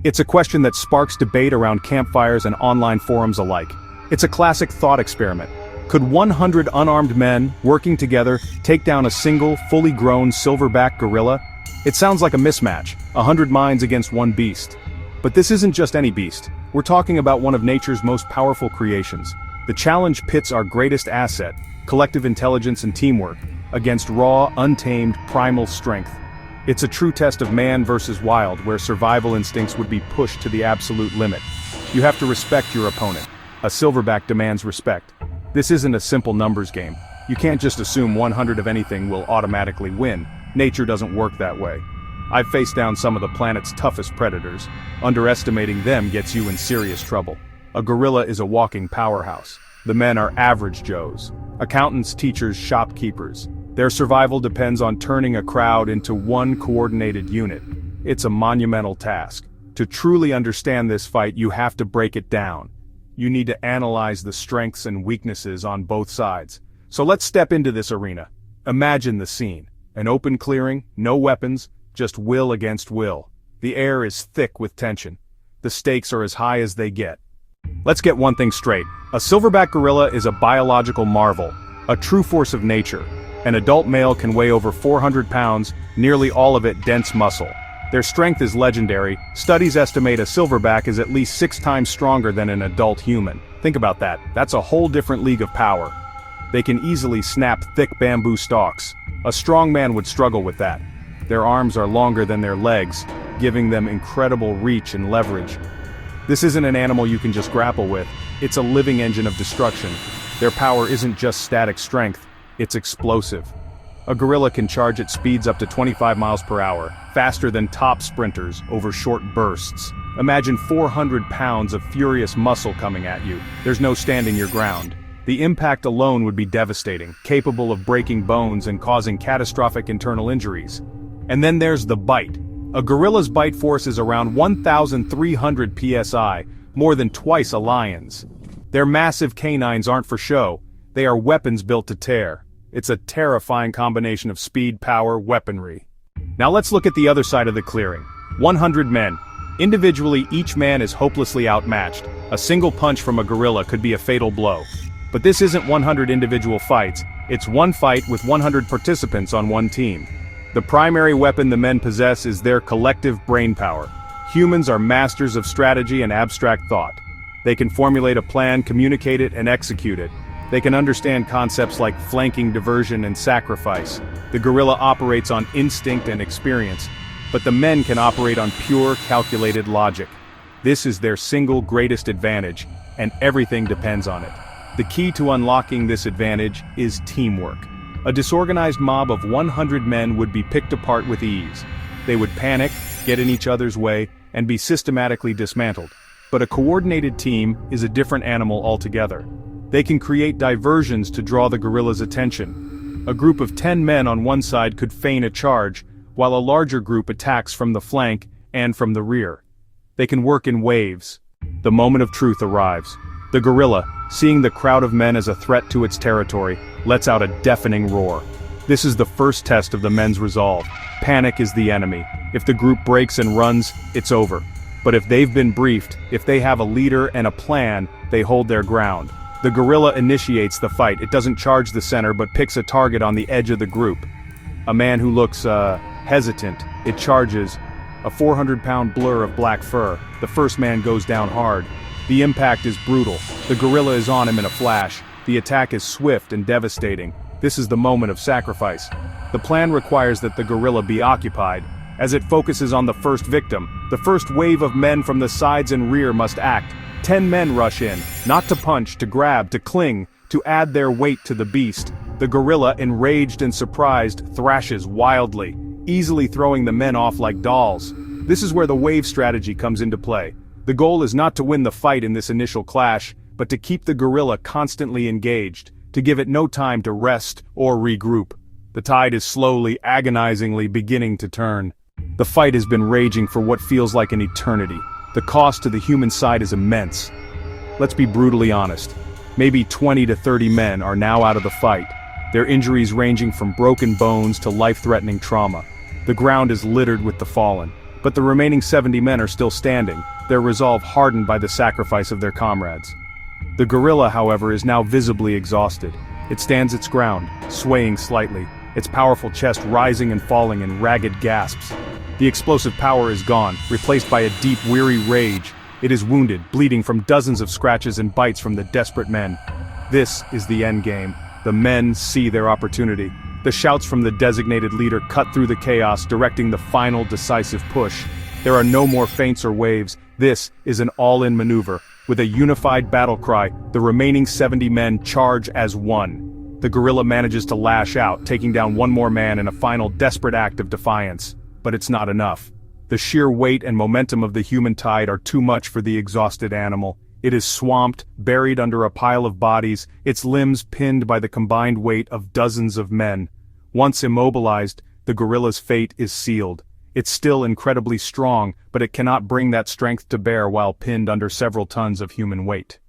It's a question that sparks debate around campfires and online forums alike. It's a classic thought experiment. Could 100 unarmed men, working together, take down a single, fully grown silverback gorilla? It sounds like a mismatch, 100 minds against one beast. But this isn't just any beast. We're talking about one of nature's most powerful creations. The challenge pits our greatest asset, collective intelligence and teamwork, against raw, untamed, primal strength. It's a true test of man versus wild, where survival instincts would be pushed to the absolute limit. You have to respect your opponent. A silverback demands respect. This isn't a simple numbers game. You can't just assume 100 of anything will automatically win. Nature doesn't work that way. I've faced down some of the planet's toughest predators. Underestimating them gets you in serious trouble. A gorilla is a walking powerhouse. The men are average Joes. Accountants, teachers, shopkeepers. Their survival depends on turning a crowd into one coordinated unit. It's a monumental task. To truly understand this fight, you have to break it down. You need to analyze the strengths and weaknesses on both sides. So let's step into this arena. Imagine the scene. An open clearing, no weapons, just will against will. The air is thick with tension. The stakes are as high as they get. Let's get one thing straight. A silverback gorilla is a biological marvel, a true force of nature. An adult male can weigh over 400 pounds, nearly all of it dense muscle. Their strength is legendary. Studies estimate a silverback is at least 6 times stronger than an adult human. Think about that. That's a whole different league of power. They can easily snap thick bamboo stalks. A strong man would struggle with that. Their arms are longer than their legs, giving them incredible reach and leverage. This isn't an animal you can just grapple with. It's a living engine of destruction. Their power isn't just static strength, it's explosive. A gorilla can charge at speeds up to 25 miles per hour, faster than top sprinters over short bursts. Imagine 400 pounds of furious muscle coming at you. There's no standing your ground. The impact alone would be devastating, capable of breaking bones and causing catastrophic internal injuries. And then there's the bite. A gorilla's bite force is around 1,300 psi, more than twice a lion's. Their massive canines aren't for show, they are weapons built to tear. It's a terrifying combination of speed, power, weaponry. Now let's look at the other side of the clearing. 100 men. Individually, each man is hopelessly outmatched. A single punch from a gorilla could be a fatal blow. But this isn't 100 individual fights, it's one fight with 100 participants on one team. The primary weapon the men possess is their collective brainpower. Humans are masters of strategy and abstract thought. They can formulate a plan, communicate it, and execute it. They can understand concepts like flanking, diversion, and sacrifice. The gorilla operates on instinct and experience, but the men can operate on pure, calculated logic. This is their single greatest advantage, and everything depends on it. The key to unlocking this advantage is teamwork. A disorganized mob of 100 men would be picked apart with ease. They would panic, get in each other's way, and be systematically dismantled. But a coordinated team is a different animal altogether. They can create diversions to draw the gorilla's attention. A group of 10 men on one side could feign a charge, while a larger group attacks from the flank and from the rear. They can work in waves. The moment of truth arrives. The gorilla, seeing the crowd of men as a threat to its territory, lets out a deafening roar. This is the first test of the men's resolve. Panic is the enemy. If the group breaks and runs, it's over. But if they've been briefed, if they have a leader and a plan, they hold their ground. The gorilla initiates the fight. It doesn't charge the center but picks a target on the edge of the group. A man who looks, hesitant. It charges. A 400-pound blur of black fur. The first man goes down hard. The impact is brutal. The gorilla is on him in a flash. The attack is swift and devastating. This is the moment of sacrifice. The plan requires that the gorilla be occupied. As it focuses on the first victim, the first wave of men from the sides and rear must act. 10 men rush in, not to punch, to grab, to cling, to add their weight to the beast. The gorilla, enraged and surprised, thrashes wildly, easily throwing the men off like dolls. This is where the wave strategy comes into play. The goal is not to win the fight in this initial clash, but to keep the gorilla constantly engaged, to give it no time to rest or regroup. The tide is slowly, agonizingly beginning to turn. The fight has been raging for what feels like an eternity. The cost to the human side is immense. Let's be brutally honest. Maybe 20 to 30 men are now out of the fight, their injuries ranging from broken bones to life-threatening trauma. The ground is littered with the fallen. But the remaining 70 men are still standing, their resolve hardened by the sacrifice of their comrades. The gorilla, however, is now visibly exhausted. It stands its ground, swaying slightly, its powerful chest rising and falling in ragged gasps. The explosive power is gone, replaced by a deep, weary rage. It is wounded, bleeding from dozens of scratches and bites from the desperate men. This is the end game. The men see their opportunity. The shouts from the designated leader cut through the chaos, directing the final decisive push. There are no more feints or waves. This is an all-in maneuver. With a unified battle cry, the remaining 70 men charge as one. The gorilla manages to lash out, taking down one more man in a final desperate act of defiance. But it's not enough. The sheer weight and momentum of the human tide are too much for the exhausted animal. It is swamped, buried under a pile of bodies, its limbs pinned by the combined weight of dozens of men. Once immobilized, the gorilla's fate is sealed. It's still incredibly strong, but it cannot bring that strength to bear while pinned under several tons of human weight.